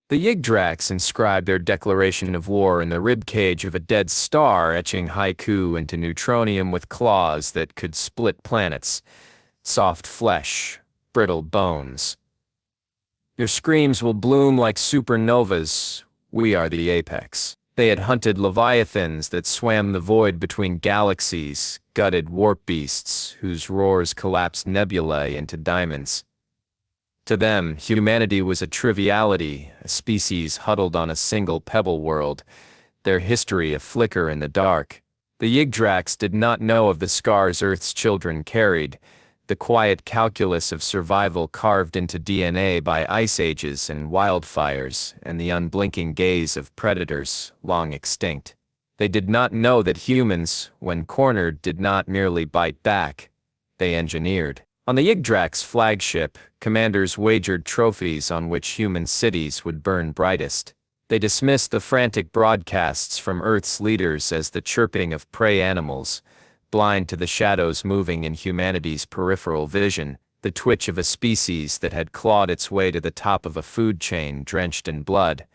The Yggdrax inscribed their declaration of war in the ribcage of a dead star, etching haiku into neutronium with claws that could split planets. Soft flesh, brittle bones. Your screams will bloom like supernovas. We are the apex. They had hunted leviathans that swam the void between galaxies, gutted warp beasts whose roars collapsed nebulae into diamonds. To them, humanity was a triviality, a species huddled on a single pebble world, their history a flicker in the dark. The Yggdrax did not know of the scars Earth's children carried, the quiet calculus of survival carved into DNA by ice ages and wildfires, and the unblinking gaze of predators, long extinct. They did not know that humans, when cornered, did not merely bite back. They engineered. On the Yggdrax flagship, commanders wagered trophies on which human cities would burn brightest. They dismissed the frantic broadcasts from Earth's leaders as the chirping of prey animals, blind to the shadows moving in humanity's peripheral vision, the twitch of a species that had clawed its way to the top of a food chain drenched in blood,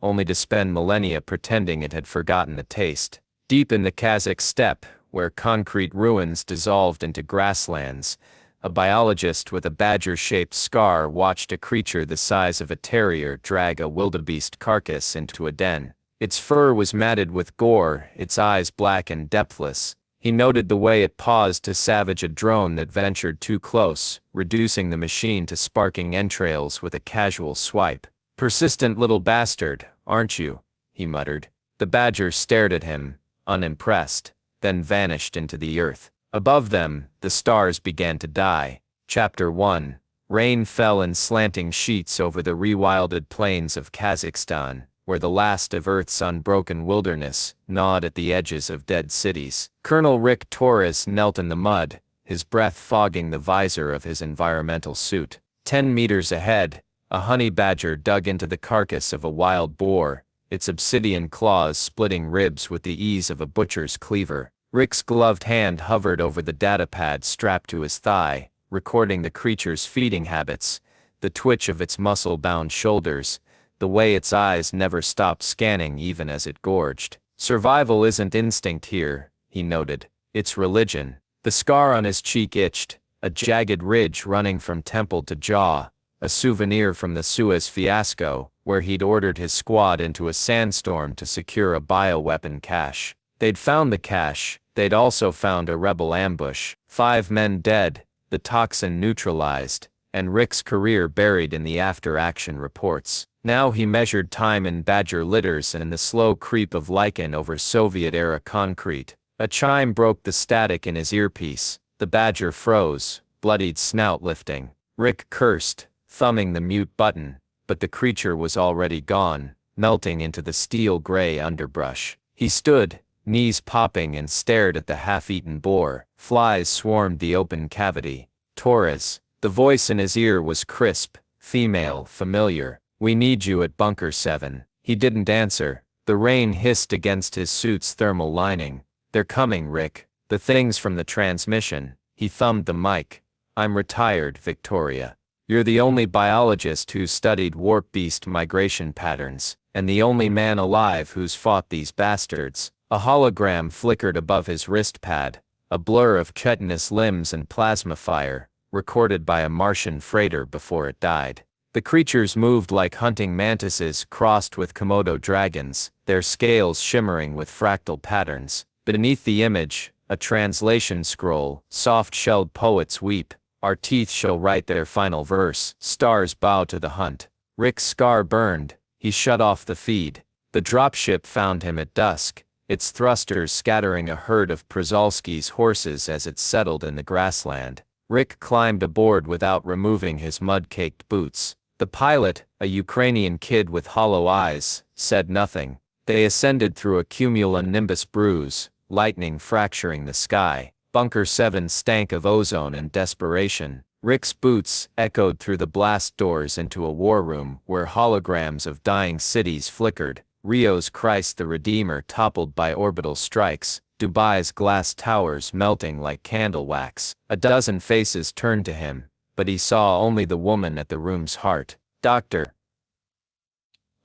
only to spend millennia pretending it had forgotten the taste. Deep in the Kazakh steppe, where concrete ruins dissolved into grasslands, a biologist with a badger-shaped scar watched a creature the size of a terrier drag a wildebeest carcass into a den. Its fur was matted with gore, its eyes black and depthless. He noted the way it paused to savage a drone that ventured too close, reducing the machine to sparking entrails with a casual swipe. "Persistent little bastard, aren't you?" he muttered. The badger stared at him, unimpressed, then vanished into the earth. Above them, the stars began to die. Chapter 1. Rain fell in slanting sheets over the rewilded plains of Kazakhstan, where the last of Earth's unbroken wilderness gnawed at the edges of dead cities. Colonel Rick Torres knelt in the mud, his breath fogging the visor of his environmental suit. 10 meters ahead, a Honeybadger dug into the carcass of a wild boar, its obsidian claws splitting ribs with the ease of a butcher's cleaver. Rick's gloved hand hovered over the datapad strapped to his thigh, recording the creature's feeding habits, the twitch of its muscle-bound shoulders, the way its eyes never stopped scanning even as it gorged. "Survival isn't instinct here," he noted. "It's religion." The scar on his cheek itched, a jagged ridge running from temple to jaw, a souvenir from the Suez fiasco, where he'd ordered his squad into a sandstorm to secure a bioweapon cache. They'd found the cache, they'd also found a rebel ambush, 5 men dead, the toxin neutralized, and Rick's career buried in the after-action reports. Now he measured time in badger litters and in the slow creep of lichen over Soviet-era concrete. A chime broke the static in his earpiece. The badger froze, bloodied snout lifting. Rick cursed, thumbing the mute button, but the creature was already gone, melting into the steel-gray underbrush. He stood, knees popping, and stared at the half-eaten boar. Flies swarmed the open cavity. "Torres." The voice in his ear was crisp, female, familiar. "We need you at Bunker 7. He didn't answer. The rain hissed against his suit's thermal lining. "They're coming, Rick. The things from the transmission." He thumbed the mic. "I'm retired, Victoria. You're the only biologist who's studied warp beast migration patterns, and the only man alive who's fought these bastards." A hologram flickered above his wrist pad, a blur of chitinous limbs and plasma fire, recorded by a Martian freighter before it died. The creatures moved like hunting mantises crossed with Komodo dragons, their scales shimmering with fractal patterns. Beneath the image, a translation scroll: "Soft-shelled poets weep. Our teeth shall write their final verse. Stars bow to the hunt." Rick's scar burned. He shut off the feed. The dropship found him at dusk, its thrusters scattering a herd of Przalski's horses as it settled in the grassland. Rick climbed aboard without removing his mud-caked boots. The pilot, a Ukrainian kid with hollow eyes, said nothing. They ascended through a cumulonimbus bruise, lightning fracturing the sky. Bunker 7 stank of ozone and desperation. Rick's boots echoed through the blast doors into a war room where holograms of dying cities flickered. Rio's Christ the Redeemer toppled by orbital strikes, Dubai's glass towers melting like candle wax. A dozen faces turned to him, but he saw only the woman at the room's heart. "Doctor."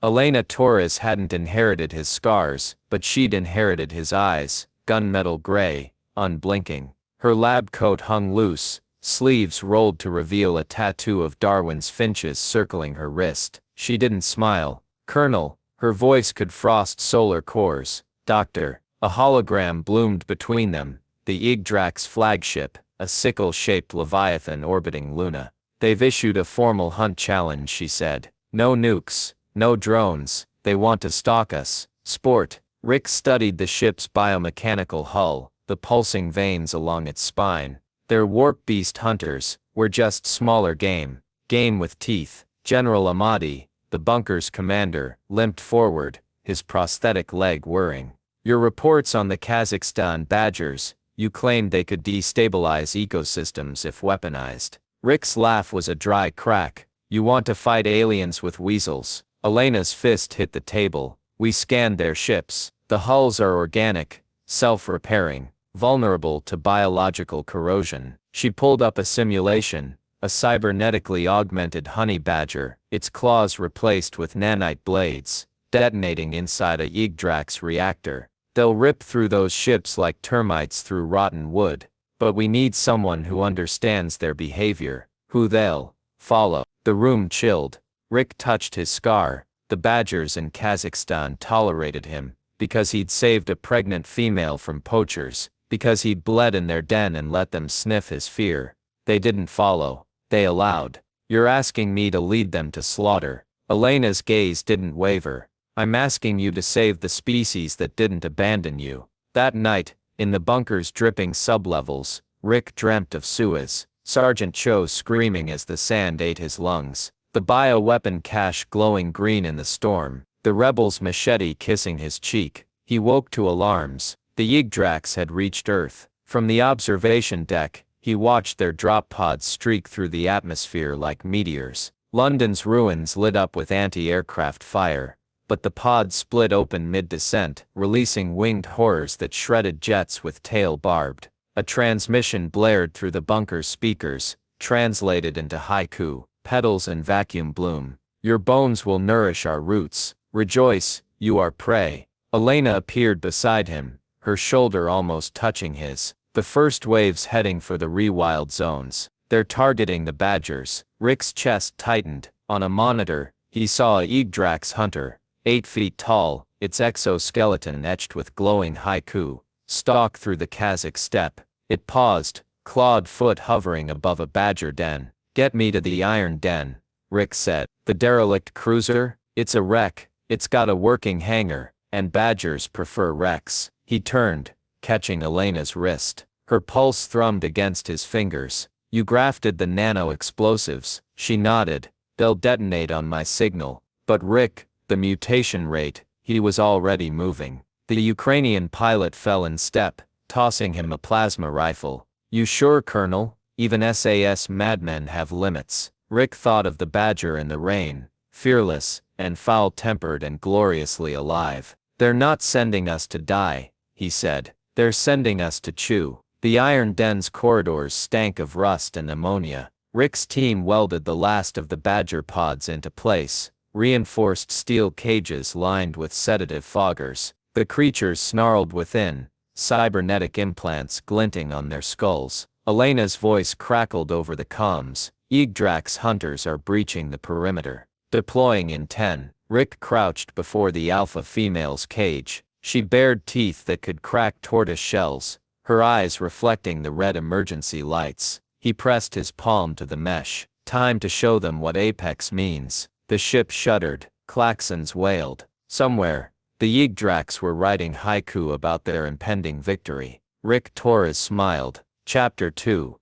Elena Torres hadn't inherited his scars, but she'd inherited his eyes, gunmetal gray, unblinking. Her lab coat hung loose, sleeves rolled to reveal a tattoo of Darwin's finches circling her wrist. She didn't smile. "Colonel," her voice could frost solar cores. "Doctor." A hologram bloomed between them, the Yggdrax flagship, a sickle-shaped leviathan orbiting Luna. "They've issued a formal hunt challenge," she said. "No nukes, no drones, they want to stalk us. Sport." Rick studied the ship's biomechanical hull, the pulsing veins along its spine. "They're warp beast hunters, we're just smaller game. Game with teeth." General Amadi, the bunker's commander, limped forward, his prosthetic leg whirring. "Your reports on the Kazakhstan badgers, you claimed they could destabilize ecosystems if weaponized." Rick's laugh was a dry crack. "You want to fight aliens with weasels." Elena's fist hit the table. "We scanned their ships. The hulls are organic, self-repairing, vulnerable to biological corrosion." She pulled up a simulation, a cybernetically augmented Honeybadger, its claws replaced with nanite blades, detonating inside a Yggdrax reactor. "They'll rip through those ships like termites through rotten wood. But we need someone who understands their behavior, who they'll follow." The room chilled. Rick touched his scar. The badgers in Kazakhstan tolerated him, because he'd saved a pregnant female from poachers, because he'd bled in their den and let them sniff his fear. They didn't follow. They allowed. "You're asking me to lead them to slaughter." Elena's gaze didn't waver. "I'm asking you to save the species that didn't abandon you." That night, in the bunker's dripping sublevels, Rick dreamt of Suez, Sergeant Cho screaming as the sand ate his lungs, the bioweapon cache glowing green in the storm, the rebel's machete kissing his cheek. He woke to alarms. The Yggdrax had reached Earth. From the observation deck, he watched their drop pods streak through the atmosphere like meteors. London's ruins lit up with anti-aircraft fire, but the pods split open mid-descent, releasing winged horrors that shredded jets with tail barbed. A transmission blared through the bunker's speakers, translated into haiku, petals and vacuum bloom. "Your bones will nourish our roots. Rejoice, you are prey." Elena appeared beside him, her shoulder almost touching his. "The first wave's heading for the rewild zones. They're targeting the badgers." Rick's chest tightened. On a monitor, he saw a Yggdrax hunter, 8 feet tall, its exoskeleton etched with glowing haiku, stalk through the Kazakh steppe. It paused, clawed foot hovering above a badger den. "Get me to the Iron Den," Rick said. "The derelict cruiser? It's a wreck. It's got a working hangar, and badgers prefer wrecks." He turned, catching Elena's wrist. Her pulse thrummed against his fingers. "You grafted the nano-explosives." She nodded. "They'll detonate on my signal." But Rick, the mutation rate, he was already moving. The Ukrainian pilot fell in step, tossing him a plasma rifle. "You sure, Colonel? Even SAS madmen have limits." Rick thought of the badger in the rain, fearless, and foul-tempered and gloriously alive. "They're not sending us to die," he said. "They're sending us to chew." The Iron Den's corridors stank of rust and ammonia. Rick's team welded the last of the badger pods into place, reinforced steel cages lined with sedative foggers. The creatures snarled within, cybernetic implants glinting on their skulls. Elena's voice crackled over the comms. "Yggdrax hunters are breaching the perimeter. Deploying in 10. Rick crouched before the alpha female's cage. She bared teeth that could crack tortoise shells, her eyes reflecting the red emergency lights. He pressed his palm to the mesh. "Time to show them what Apex means." The ship shuddered, klaxons wailed. Somewhere, the Yggdrax were writing haiku about their impending victory. Rick Torres smiled. Chapter 2.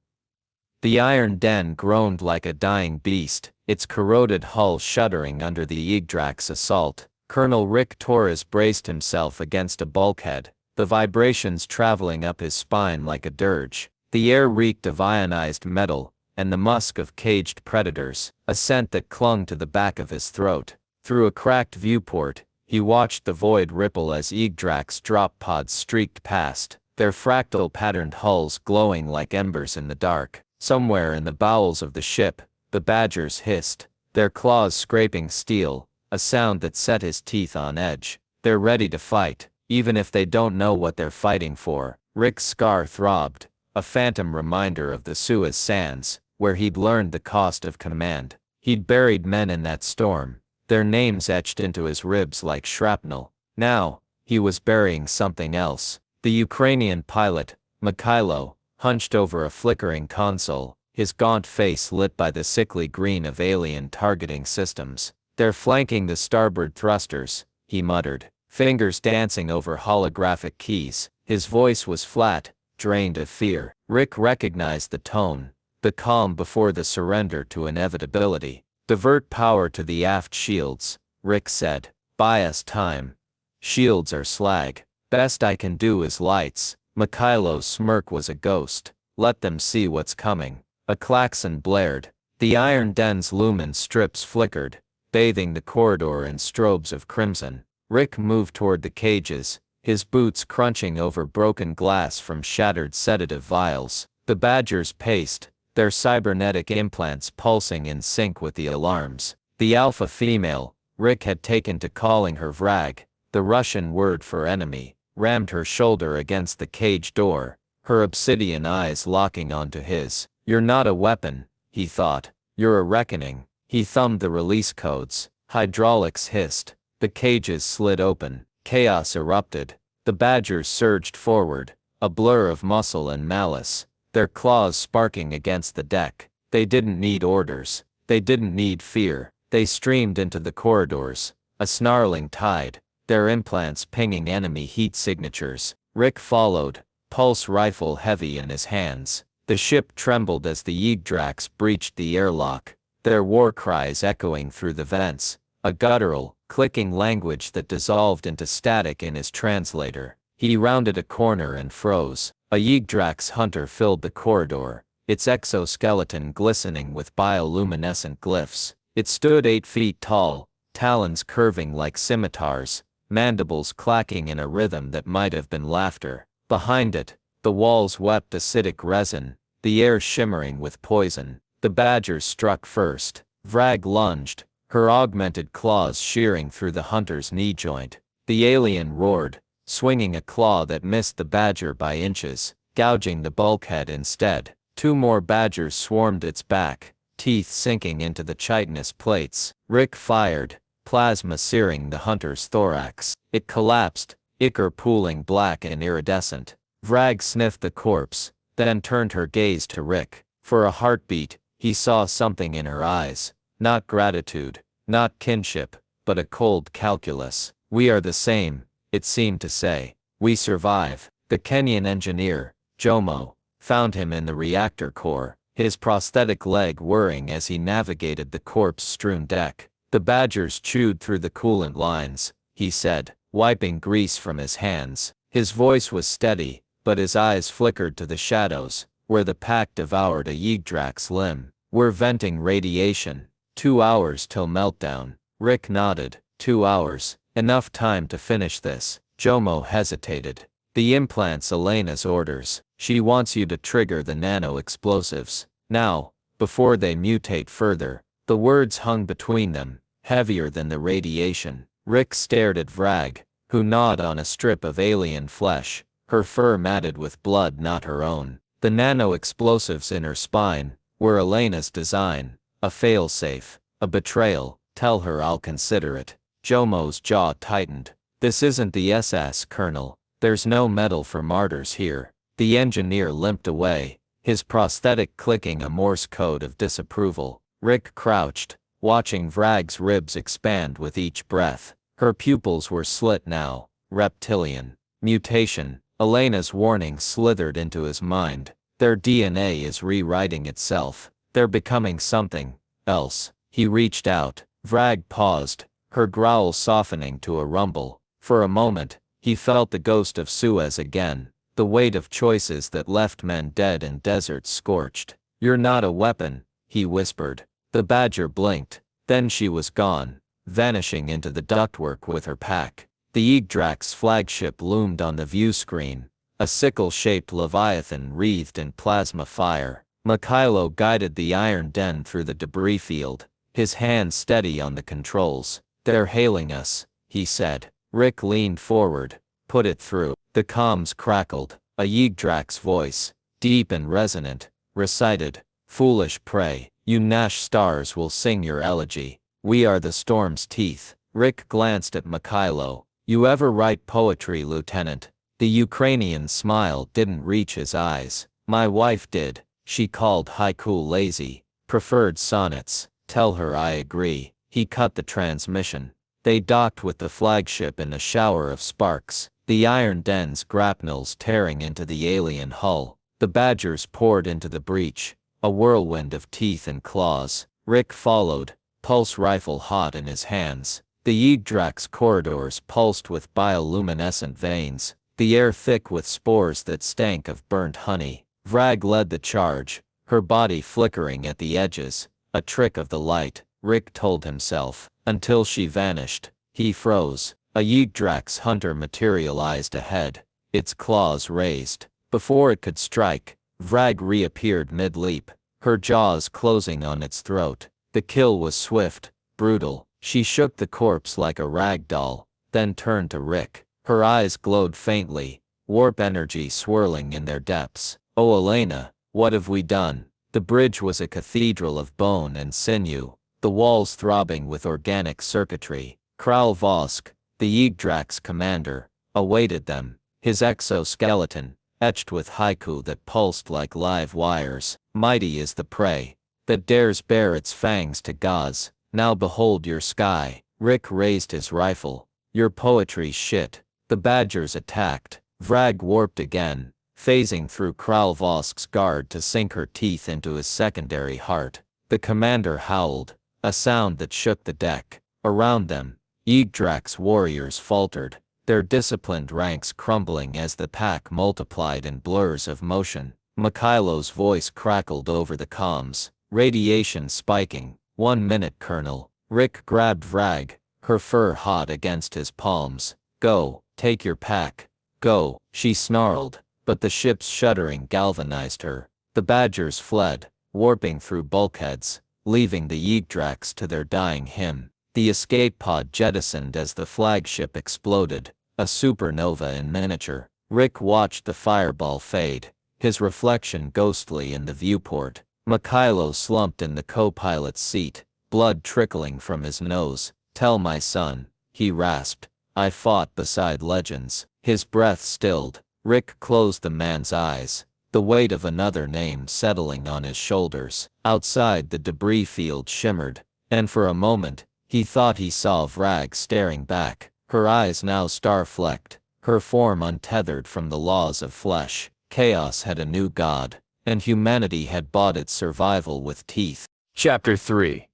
The Iron Den groaned like a dying beast, its corroded hull shuddering under the Yggdrax assault. Colonel Rick Torres braced himself against a bulkhead, the vibrations traveling up his spine like a dirge. The air reeked of ionized metal, and the musk of caged predators, a scent that clung to the back of his throat. Through a cracked viewport, he watched the void ripple as Yggdrax drop pods streaked past, their fractal-patterned hulls glowing like embers in the dark. Somewhere in the bowels of the ship, the badgers hissed, their claws scraping steel, a sound that set his teeth on edge. They're ready to fight, even if they don't know what they're fighting for. Rick's scar throbbed, a phantom reminder of the Suez Sands, where he'd learned the cost of command. He'd buried men in that storm, their names etched into his ribs like shrapnel. Now, he was burying something else. The Ukrainian pilot, Mikhailo, hunched over a flickering console, his gaunt face lit by the sickly green of alien targeting systems. "They're flanking the starboard thrusters," he muttered, fingers dancing over holographic keys. His voice was flat, drained of fear. Rick recognized the tone, the calm before the surrender to inevitability. "Divert power to the aft shields," Rick said. "Buy us time. Shields are slag. Best I can do is lights." Mikhailo's smirk was a ghost. "Let them see what's coming." A klaxon blared. The iron den's lumen strips flickered, bathing the corridor in strobes of crimson. Rick moved toward the cages, his boots crunching over broken glass from shattered sedative vials. The Badgers paced, their cybernetic implants pulsing in sync with the alarms. The alpha female, Rick had taken to calling her Vrag, the Russian word for enemy, rammed her shoulder against the cage door, her obsidian eyes locking onto his. "You're not a weapon," he thought. "You're a reckoning." He thumbed the release codes. Hydraulics hissed. The cages slid open. Chaos erupted. The Badgers surged forward, a blur of muscle and malice, their claws sparking against the deck. They didn't need orders. They didn't need fear. They streamed into the corridors, a snarling tide, their implants pinging enemy heat signatures. Rick followed, pulse rifle heavy in his hands. The ship trembled as the Yggdrax breached the airlock, their war cries echoing through the vents, a guttural, clicking language that dissolved into static in his translator. He rounded a corner and froze. A Yggdrax hunter filled the corridor, its exoskeleton glistening with bioluminescent glyphs. It stood 8 feet tall, talons curving like scimitars, mandibles clacking in a rhythm that might have been laughter. Behind it, the walls wept acidic resin, the air shimmering with poison. The Badgers struck first. Vrag lunged, her augmented claws shearing through the hunter's knee joint. The alien roared, swinging a claw that missed the Badger by inches, gouging the bulkhead instead. 2 more Badgers swarmed its back, teeth sinking into the chitinous plates. Rick fired, plasma searing the hunter's thorax. It collapsed, ichor pooling black and iridescent. Vrag sniffed the corpse, then turned her gaze to Rick. For a heartbeat, he saw something in her eyes. Not gratitude, not kinship, but a cold calculus. "We are the same," it seemed to say. "We survive." The Kenyan engineer, Jomo, found him in the reactor core, his prosthetic leg whirring as he navigated the corpse-strewn deck. "The Badgers chewed through the coolant lines," he said, wiping grease from his hands. His voice was steady, but his eyes flickered to the shadows, where the pack devoured a Yggdrax limb. "We're venting radiation. 2 hours till meltdown." Rick nodded. 2 hours. Enough time to finish this. Jomo hesitated. "The implants Elena's orders. She wants you to trigger the nano-explosives. Now, before they mutate further." The words hung between them, heavier than the radiation. Rick stared at Vrag, who gnawed on a strip of alien flesh, her fur matted with blood not her own. The nano-explosives in her spine were Elena's design, a failsafe, a betrayal. "Tell her I'll consider it." Jomo's jaw tightened. "This isn't the SAS, Colonel. There's no medal for martyrs here." The engineer limped away, his prosthetic clicking a Morse code of disapproval. Rick crouched, watching Vrag's ribs expand with each breath. Her pupils were slit now, reptilian. Mutation. Elena's warning slithered into his mind. Their DNA is rewriting itself. They're becoming something else. He reached out. Vrag paused, her growl softening to a rumble. For a moment, he felt the ghost of Suez again, the weight of choices that left men dead and deserts scorched. "You're not a weapon," he whispered. The Badger blinked, then she was gone, vanishing into the ductwork with her pack. The Yggdrax flagship loomed on the view screen, a sickle-shaped leviathan wreathed in plasma fire. Mikhailo guided the iron den through the debris field, his hands steady on the controls. "They're hailing us," he said. Rick leaned forward. "Put it through." The comms crackled. A Yggdrax voice, deep and resonant, recited, "Foolish prey, you Nash stars will sing your elegy. We are the storm's teeth." Rick glanced at Mikhailo. "You ever write poetry, Lieutenant?" The Ukrainian's smile didn't reach his eyes. "My wife did. She called haiku lazy. Preferred sonnets. Tell her I agree." He cut the transmission. They docked with the flagship in a shower of sparks, the iron den's grapnels tearing into the alien hull. The Badgers poured into the breach, a whirlwind of teeth and claws. Rick followed, pulse rifle hot in his hands. The Yggdrax corridors pulsed with bioluminescent veins, the air thick with spores that stank of burnt honey. Vrag led the charge, her body flickering at the edges, a trick of the light, Rick told himself, until she vanished. He froze. A Yggdrax hunter materialized ahead, its claws raised. Before it could strike, Vrag reappeared mid-leap, her jaws closing on its throat. The kill was swift, brutal. She shook the corpse like a rag doll, then turned to Rick. Her eyes glowed faintly, warp energy swirling in their depths. "Oh Elena, what have we done?" The bridge was a cathedral of bone and sinew, the walls throbbing with organic circuitry. Kral Vosk, the Yggdrax commander, awaited them, his exoskeleton, etched with haiku that pulsed like live wires. "Mighty is the prey that dares bare its fangs to gauze. Now behold your sky." Rick raised his rifle. "Your poetry's shit." The Badgers attacked. Vrag warped again, phasing through Kral Vosk's guard to sink her teeth into his secondary heart. The commander howled, a sound that shook the deck. Around them, Yggdrax warriors faltered, their disciplined ranks crumbling as the pack multiplied in blurs of motion. Mikhailo's voice crackled over the comms, radiation spiking. "1 minute, Colonel." Rick grabbed Vrag, her fur hot against his palms. "Go, take your pack. Go," she snarled, but the ship's shuddering galvanized her. The Badgers fled, warping through bulkheads, leaving the Yggdrax to their dying hymn. The escape pod jettisoned as the flagship exploded, a supernova in miniature. Rick watched the fireball fade, his reflection ghostly in the viewport. Mikhailo slumped in the co-pilot's seat, blood trickling from his nose. "Tell my son," he rasped. "I fought beside legends." His breath stilled. Rick closed the man's eyes, the weight of another name settling on his shoulders. Outside, the debris field shimmered, and for a moment, he thought he saw Vrag staring back, her eyes now star-flecked, her form untethered from the laws of flesh. Chaos had a new god, and humanity had bought its survival with teeth. Chapter 3.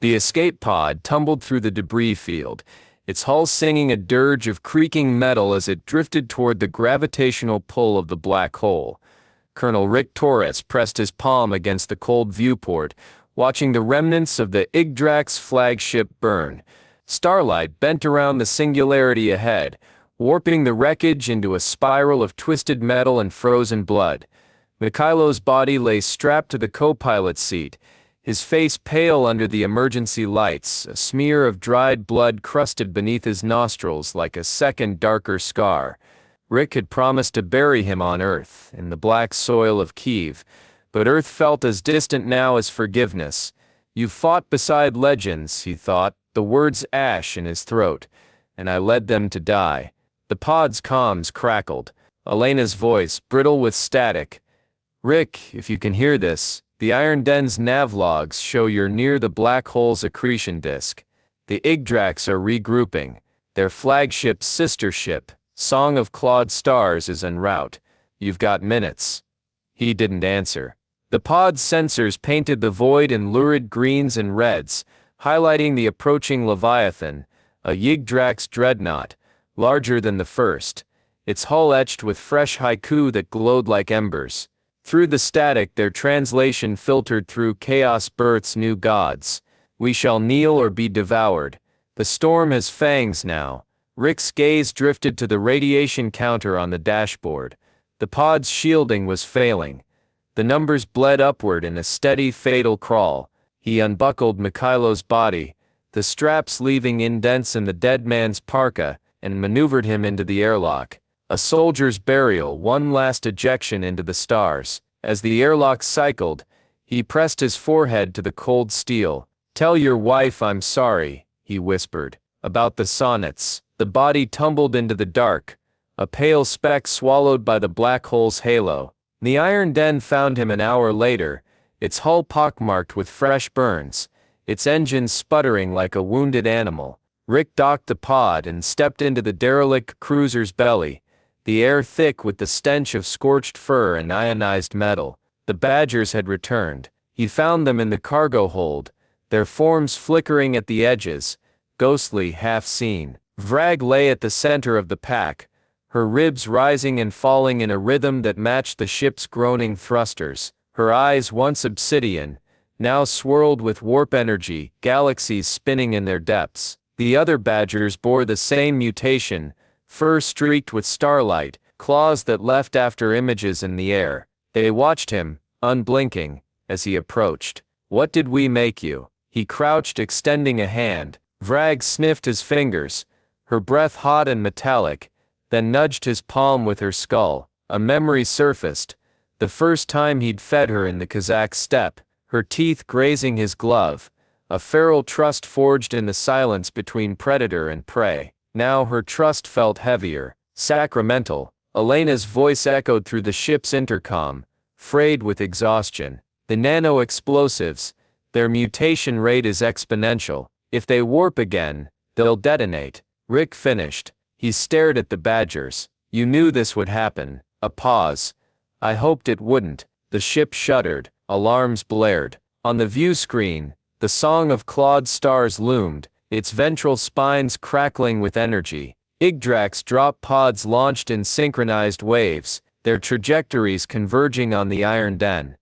The escape pod tumbled through the debris field, its hull singing a dirge of creaking metal as it drifted toward the gravitational pull of the black hole. Colonel Rick Torres pressed his palm against the cold viewport, watching the remnants of the Yggdrax flagship burn. Starlight bent around the singularity ahead, warping the wreckage into a spiral of twisted metal and frozen blood. Mikhailo's body lay strapped to the co-pilot's seat, his face pale under the emergency lights, a smear of dried blood crusted beneath his nostrils like a second darker scar. Rick had promised to bury him on Earth, in the black soil of Kiev, but Earth felt as distant now as forgiveness. "You fought beside legends," he thought, the words ash in his throat, "and I led them to die." The pod's comms crackled, Elena's voice brittle with static. "Rick, if you can hear this, the Iron Den's nav logs show you're near the black hole's accretion disk. The Yggdrax are regrouping. Their flagship sister ship, Song of Clawed Stars, is en route. You've got minutes." He didn't answer. The pod's sensors painted the void in lurid greens and reds, highlighting the approaching Leviathan, a Yggdrax dreadnought, larger than the first, its hull etched with fresh haiku that glowed like embers. Through the static, their translation filtered through chaos births new gods. "We shall kneel or be devoured. The storm has fangs now." Rick's gaze drifted to the radiation counter on the dashboard. The pod's shielding was failing. The numbers bled upward in a steady, fatal crawl. He unbuckled Mikhailo's body, the straps leaving indents in the dead man's parka, and maneuvered him into the airlock. A soldier's burial, one last ejection into the stars. As the airlock cycled, he pressed his forehead to the cold steel. "Tell your wife I'm sorry," he whispered. "About the sonnets." The body tumbled into the dark, a pale speck swallowed by the black hole's halo. The iron den found him an hour later, its hull pockmarked with fresh burns, its engines sputtering like a wounded animal. Rick docked the pod and stepped into the derelict cruiser's belly, the air thick with the stench of scorched fur and ionized metal. The Badgers had returned. He found them in the cargo hold, their forms flickering at the edges, ghostly, half-seen. Vrag lay at the center of the pack, her ribs rising and falling in a rhythm that matched the ship's groaning thrusters. Her eyes, once obsidian, now swirled with warp energy, galaxies spinning in their depths. The other Badgers bore the same mutation, fur streaked with starlight, claws that left after images in the air. They watched him, unblinking, as he approached. "What did we make you?" He crouched, extending a hand. Vrag sniffed his fingers, her breath hot and metallic, then nudged his palm with her skull. A memory surfaced, the first time he'd fed her in the Kazakh steppe, her teeth grazing his glove, a feral trust forged in the silence between predator and prey. Now her trust felt heavier, sacramental. Elena's voice echoed through the ship's intercom, frayed with exhaustion. "The nano-explosives, their mutation rate is exponential. If they warp again, they'll detonate." Rick finished. He stared at the Badgers. "You knew this would happen." A pause. "I hoped it wouldn't." The ship shuddered. Alarms blared. On the view screen, the song of clawed stars loomed, its ventral spines crackling with energy. Yggdrax drop pods launched in synchronized waves, their trajectories converging on the iron den.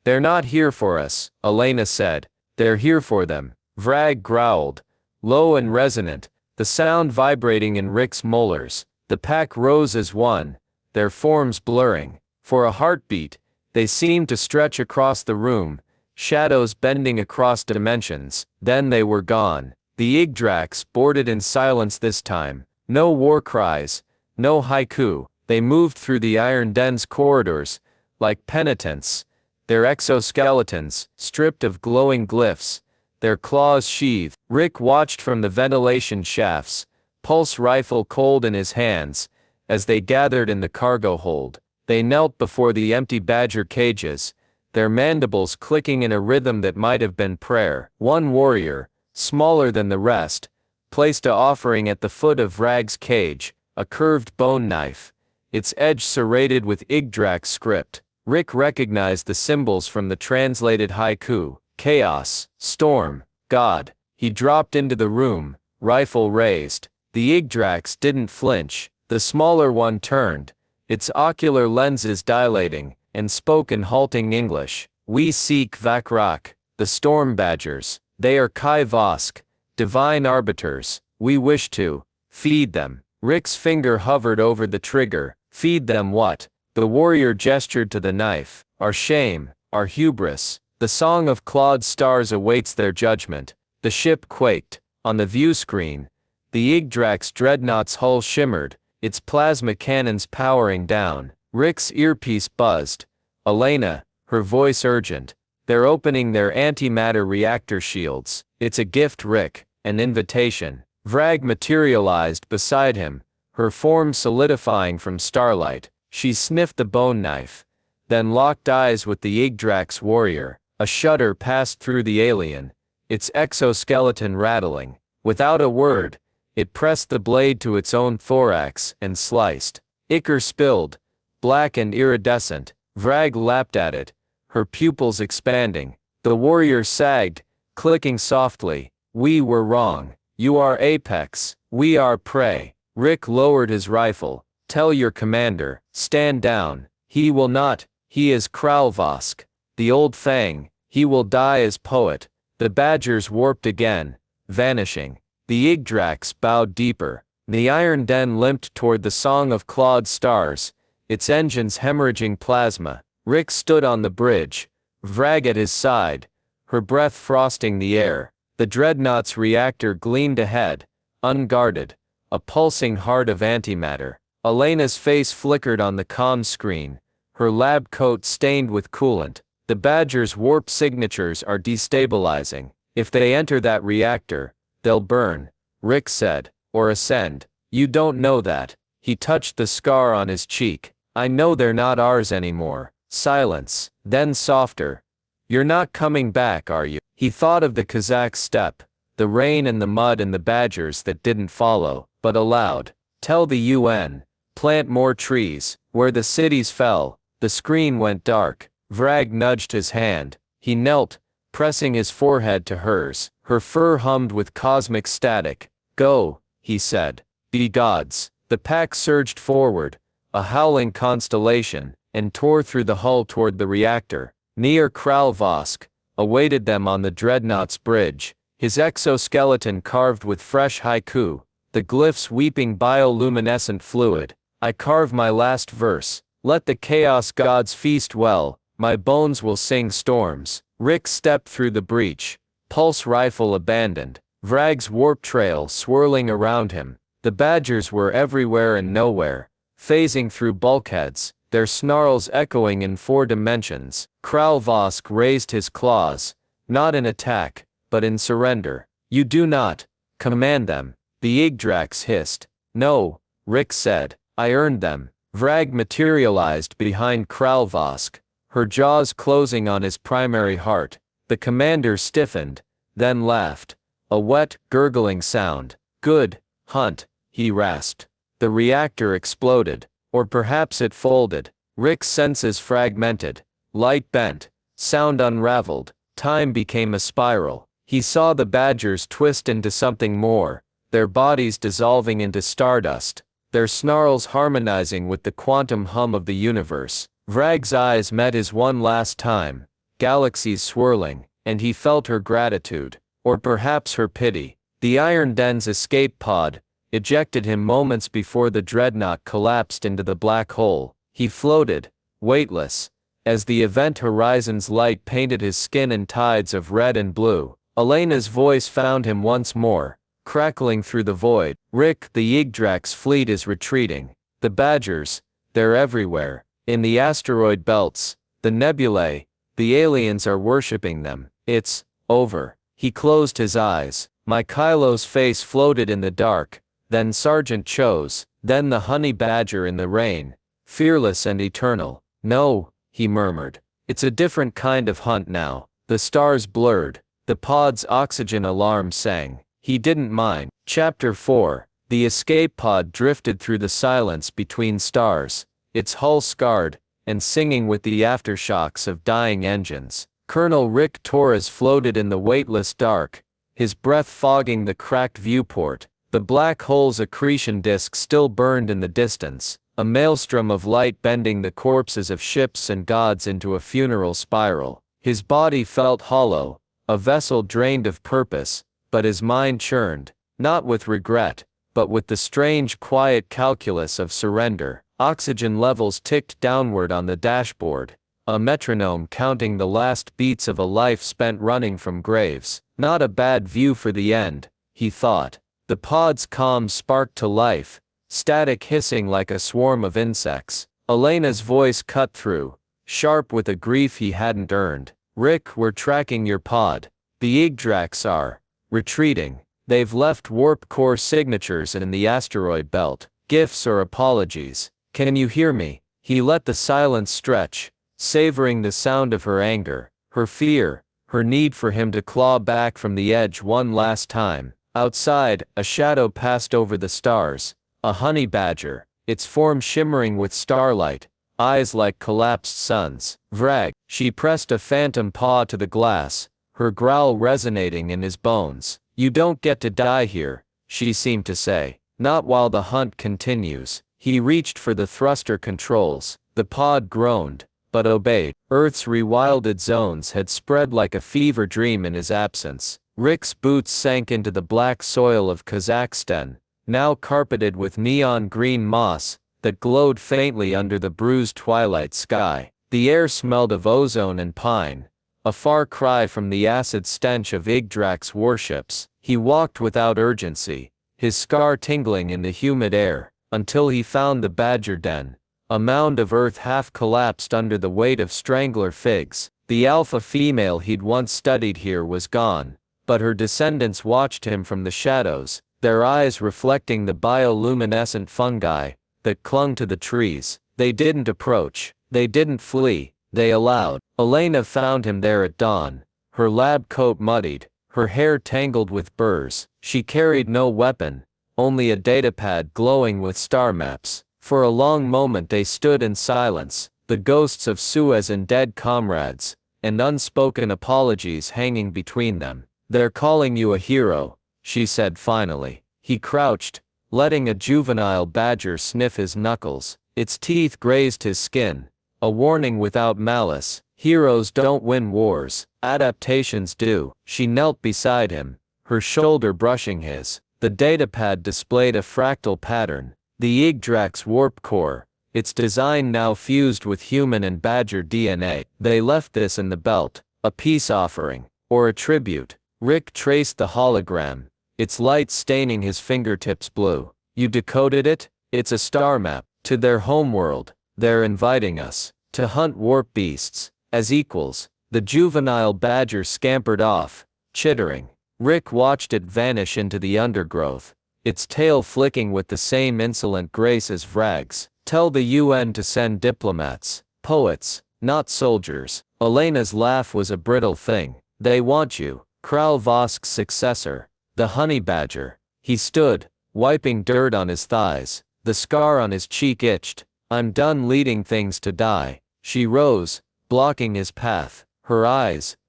"They're not here for us," Elena said. "They're here for them." Vrag growled, low and resonant, the sound vibrating in Rick's molars. The pack rose as one, their forms blurring. For a heartbeat, they seemed to stretch across the room, shadows bending across dimensions. Then they were gone. The Yggdrax boarded in silence this time. No war cries, no haiku. They moved through the iron den's corridors, like penitents, their exoskeletons stripped of glowing glyphs, their claws sheathed. Rick watched from the ventilation shafts, pulse rifle cold in his hands, as they gathered in the cargo hold. They knelt before the empty Badger cages, their mandibles clicking in a rhythm that might have been prayer. One warrior, smaller than the rest, placed a offering at the foot of Vrag's cage, a curved bone knife, its edge serrated with Yggdrax script. Rick recognized the symbols from the translated haiku: chaos, storm, God. He dropped into the room, rifle raised. The Yggdrax didn't flinch. The smaller one turned, its ocular lenses dilating, and spoke in halting English. "We seek Vakrak, the storm badgers. They are Kai Vosk, divine arbiters. We wish to feed them." Rick's finger hovered over the trigger. "Feed them what?" The warrior gestured to the knife. "Our shame, our hubris. The song of clawed stars awaits their judgment." The ship quaked. On the view screen, the Yggdrax dreadnought's hull shimmered, its plasma cannons powering down. Rick's earpiece buzzed. "Elena," her voice urgent. "They're opening their antimatter reactor shields." "It's a gift, Rick, an invitation." Vrag materialized beside him, her form solidifying from starlight. She sniffed the bone knife, then locked eyes with the Yggdrax warrior. A shudder passed through the alien, its exoskeleton rattling. Without a word, it pressed the blade to its own thorax and sliced. Ichor spilled, black and iridescent. Vrag lapped at it, her pupils expanding. The warrior sagged, clicking softly. "We were wrong. You are apex. We are prey." Rick lowered his rifle. "Tell your commander, stand down. He will not. He is Kralvosk, the old thing. He will die as poet." The Badgers warped again, vanishing. The Yggdrax bowed deeper. The iron den limped toward the song of clawed stars, its engines hemorrhaging plasma. Rick stood on the bridge, Vrag at his side, her breath frosting the air. The dreadnought's reactor gleamed ahead, unguarded, a pulsing heart of antimatter. Elena's face flickered on the comm screen, her lab coat stained with coolant. The Badger's warp signatures are destabilizing. If they enter that reactor, they'll burn, Rick said, or ascend. You don't know that. He touched the scar on his cheek. I know they're not ours anymore. Silence, then softer. You're not coming back, are you? He thought of the Kazakh steppe, the rain and the mud and the badgers that didn't follow, but aloud. Tell the UN. Plant more trees. Where the cities fell. The screen went dark. Vrag nudged his hand. He knelt, pressing his forehead to hers. Her fur hummed with cosmic static. Go, he said. Be gods. The pack surged forward, a howling constellation, and tore through the hull toward the reactor. Near Kralvosk awaited them on the dreadnought's bridge, his exoskeleton carved with fresh haiku, the glyphs weeping bioluminescent fluid. I carve my last verse. Let the chaos gods feast well. My bones will sing storms. Rick stepped through the breach, pulse rifle abandoned, Vrag's warp trail swirling around him. The badgers were everywhere and nowhere, phasing through bulkheads, their snarls echoing in 4 dimensions. Kralvosk raised his claws, not in attack, but in surrender. You do not command them, the Yggdrax hissed. No, Rick said, I earned them. Vrag materialized behind Kralvosk, her jaws closing on his primary heart. The commander stiffened, then laughed. A wet, gurgling sound. Good hunt, he rasped. The reactor exploded, or perhaps it folded. Rick's senses fragmented. Light bent, sound unraveled, time became a spiral. He saw the badgers twist into something more, their bodies dissolving into stardust, their snarls harmonizing with the quantum hum of the universe. Vrag's eyes met his one last time, galaxies swirling, and he felt her gratitude, or perhaps her pity. The Iron Den's escape pod ejected him moments before the dreadnought collapsed into the black hole. He floated, weightless, as the event horizon's light painted his skin in tides of red and blue. Elena's voice found him once more, crackling through the void. Rick, the Yggdrax fleet is retreating. The badgers, they're everywhere. In the asteroid belts, the nebulae, the aliens are worshipping them. It's over. He closed his eyes. Mikhailo's face floated in the dark, then Sergeant Cho's, then the Honeybadger in the rain, fearless and eternal. No, he murmured. It's a different kind of hunt now. The stars blurred. The pod's oxygen alarm sang. He didn't mind. Chapter 4. The escape pod drifted through the silence between stars, its hull scarred, and singing with the aftershocks of dying engines. Colonel Rick Torres floated in the weightless dark, his breath fogging the cracked viewport. The black hole's accretion disk still burned in the distance, a maelstrom of light bending the corpses of ships and gods into a funeral spiral. His body felt hollow, a vessel drained of purpose, but his mind churned, not with regret, but with the strange quiet calculus of surrender. Oxygen levels ticked downward on the dashboard, a metronome counting the last beats of a life spent running from graves. Not a bad view for the end, he thought. The pod's comms sparked to life, static hissing like a swarm of insects. Elena's voice cut through, sharp with a grief he hadn't earned. Rick, we're tracking your pod. The Yggdrax are retreating. They've left warp core signatures in the asteroid belt. Gifts or apologies. Can you hear me? He let the silence stretch, savoring the sound of her anger, her fear, her need for him to claw back from the edge one last time. Outside, a shadow passed over the stars, a Honeybadger, its form shimmering with starlight, eyes like collapsed suns. Vrag. She pressed a phantom paw to the glass, her growl resonating in his bones. You don't get to die here, she seemed to say. Not while the hunt continues. He reached for the thruster controls. The pod groaned, but obeyed. Earth's rewilded zones had spread like a fever dream in his absence. Rick's boots sank into the black soil of Kazakhstan, now carpeted with neon green moss that glowed faintly under the bruised twilight sky. The air smelled of ozone and pine, a far cry from the acid stench of Yggdrax warships. He walked without urgency, his scar tingling in the humid air, until he found the badger den, a mound of earth half collapsed under the weight of strangler figs. The alpha female he'd once studied here was gone, but her descendants watched him from the shadows, their eyes reflecting the bioluminescent fungi that clung to the trees. They didn't approach, they didn't flee, they allowed. Elena found him there at dawn, her lab coat muddied, her hair tangled with burrs. She carried no weapon, only a datapad glowing with star maps. For a long moment they stood in silence, the ghosts of Suez and dead comrades, and unspoken apologies hanging between them. "They're calling you a hero," she said finally. He crouched, letting a juvenile badger sniff his knuckles. Its teeth grazed his skin, a warning without malice. Heroes don't win wars, adaptations do. She knelt beside him, her shoulder brushing his. The datapad displayed a fractal pattern, the Yggdrax warp core, its design now fused with human and badger DNA. They left this in the belt, a peace offering, or a tribute. Rick traced the hologram, its light staining his fingertips blue. "You decoded it? It's a star map. To their homeworld, they're inviting us to hunt warp beasts as equals." The juvenile badger scampered off, chittering. Rick watched it vanish into the undergrowth, its tail flicking with the same insolent grace as Vrag's. "Tell the UN to send diplomats, poets, not soldiers." Elena's laugh was a brittle thing. "They want you." Kral Vosk's successor, the Honeybadger. He stood, wiping dirt on his thighs. The scar on his cheek itched. "I'm done leading things to die." She rose, blocking his path.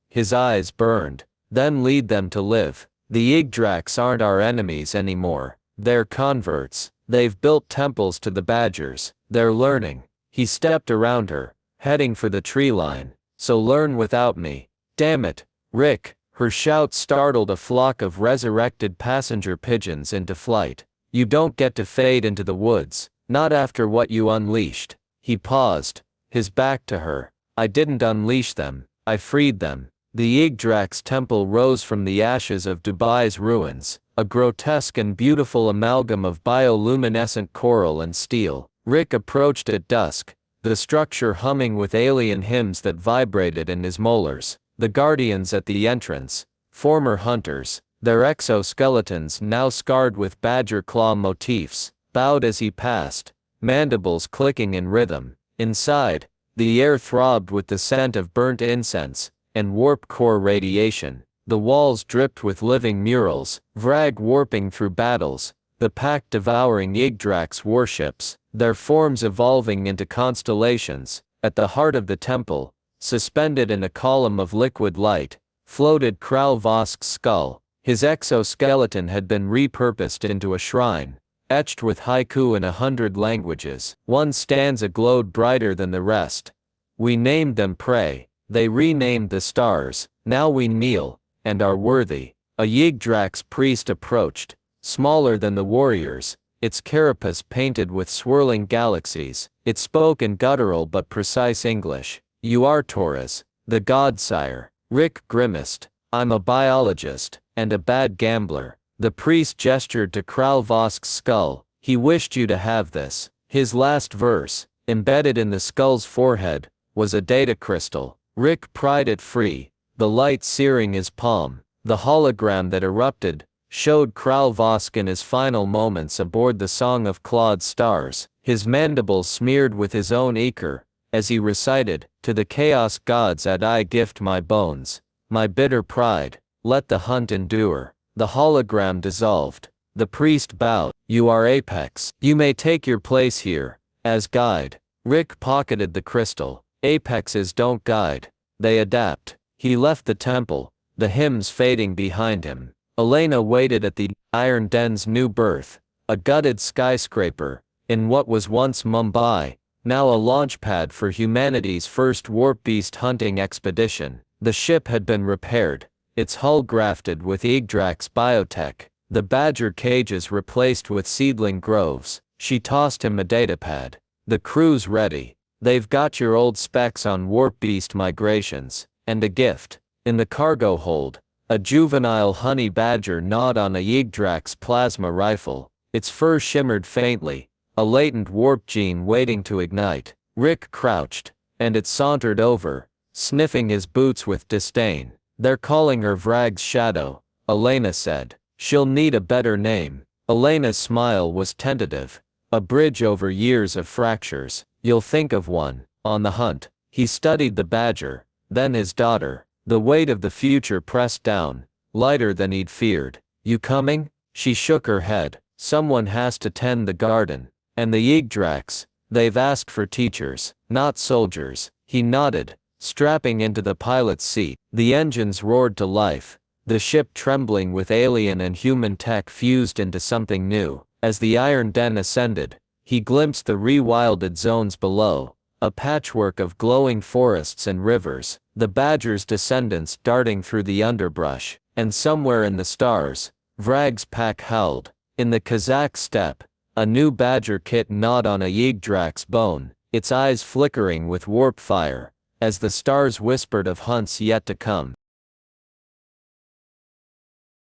His eyes burned. "Then lead them to live. The Yggdrax aren't our enemies anymore. They're converts. They've built temples to the badgers. They're learning." He stepped around her, heading for the tree line. "So learn without me." "Damn it, Rick." Her shout startled a flock of resurrected passenger pigeons into flight. "You don't get to fade into the woods, not after what you unleashed." He paused, his back to her. "I didn't unleash them, I freed them." The Yggdrax temple rose from the ashes of Dubai's ruins, a grotesque and beautiful amalgam of bioluminescent coral and steel. Rick approached at dusk, the structure humming with alien hymns that vibrated in his molars. The guardians at the entrance, former hunters, their exoskeletons now scarred with badger claw motifs, bowed as he passed, mandibles clicking in rhythm. Inside, the air throbbed with the scent of burnt incense and warp core radiation. The walls dripped with living murals, Vrag warping through battles, the pack devouring Yggdrax warships, their forms evolving into constellations. At the heart of the temple, suspended in a column of liquid light, floated Kral Vosk's skull. His exoskeleton had been repurposed into a shrine, etched with haiku in 100 languages. One stanza glowed brighter than the rest. "We named them prey, they renamed the stars, now we kneel, and are worthy." A Yggdrax priest approached, smaller than the warriors, its carapace painted with swirling galaxies. It spoke in guttural but precise English. "You are Torres, the godsire." Rick grimaced. "I'm a biologist, and a bad gambler." The priest gestured to Kral Vosk's skull. "He wished you to have this." His last verse, embedded in the skull's forehead, was a data crystal. Rick pried it free, the light searing his palm. The hologram that erupted showed Kral Vosk in his final moments aboard the Song of Clawed Stars, his mandibles smeared with his own ichor, as he recited, "To the chaos gods I gift my bones, my bitter pride, let the hunt endure." The hologram dissolved. The priest bowed. "You are Apex. You may take your place here, as guide." Rick pocketed the crystal. "Apexes don't guide, they adapt." He left the temple, the hymns fading behind him. Elena waited at the Iron Den's new berth, a gutted skyscraper, in what was once Mumbai, now a launchpad for humanity's first warp beast hunting expedition. The ship had been repaired, its hull grafted with Yggdrax biotech, the badger cages replaced with seedling groves. She tossed him a datapad. "The crew's ready. They've got your old specs on warp beast migrations. and a gift. In the cargo hold, a juvenile Honeybadger gnawed on a Yggdrax plasma rifle. Its fur shimmered faintly, a latent warp gene waiting to ignite. Rick crouched, and it sauntered over, sniffing his boots with disdain. "They're calling her Vrag's shadow," Elena said. "She'll need a better name." Elena's smile was tentative. "A bridge over years of fractures. You'll think of one." On the hunt, he studied the badger, then his daughter. The weight of the future pressed down, lighter than he'd feared. "You coming?" She shook her head. "Someone has to tend the garden. And the Yggdrax, they've asked for teachers, not soldiers." He nodded, strapping into the pilot's seat. The engines roared to life, the ship trembling with alien and human tech fused into something new. As the iron den ascended, he glimpsed the rewilded zones below, a patchwork of glowing forests and rivers, the badger's descendants darting through the underbrush. And somewhere in the stars, Vrag's pack howled. In the Kazakh steppe, a new badger kit gnawed on a Yggdrax bone, its eyes flickering with warp fire, as the stars whispered of hunts yet to come.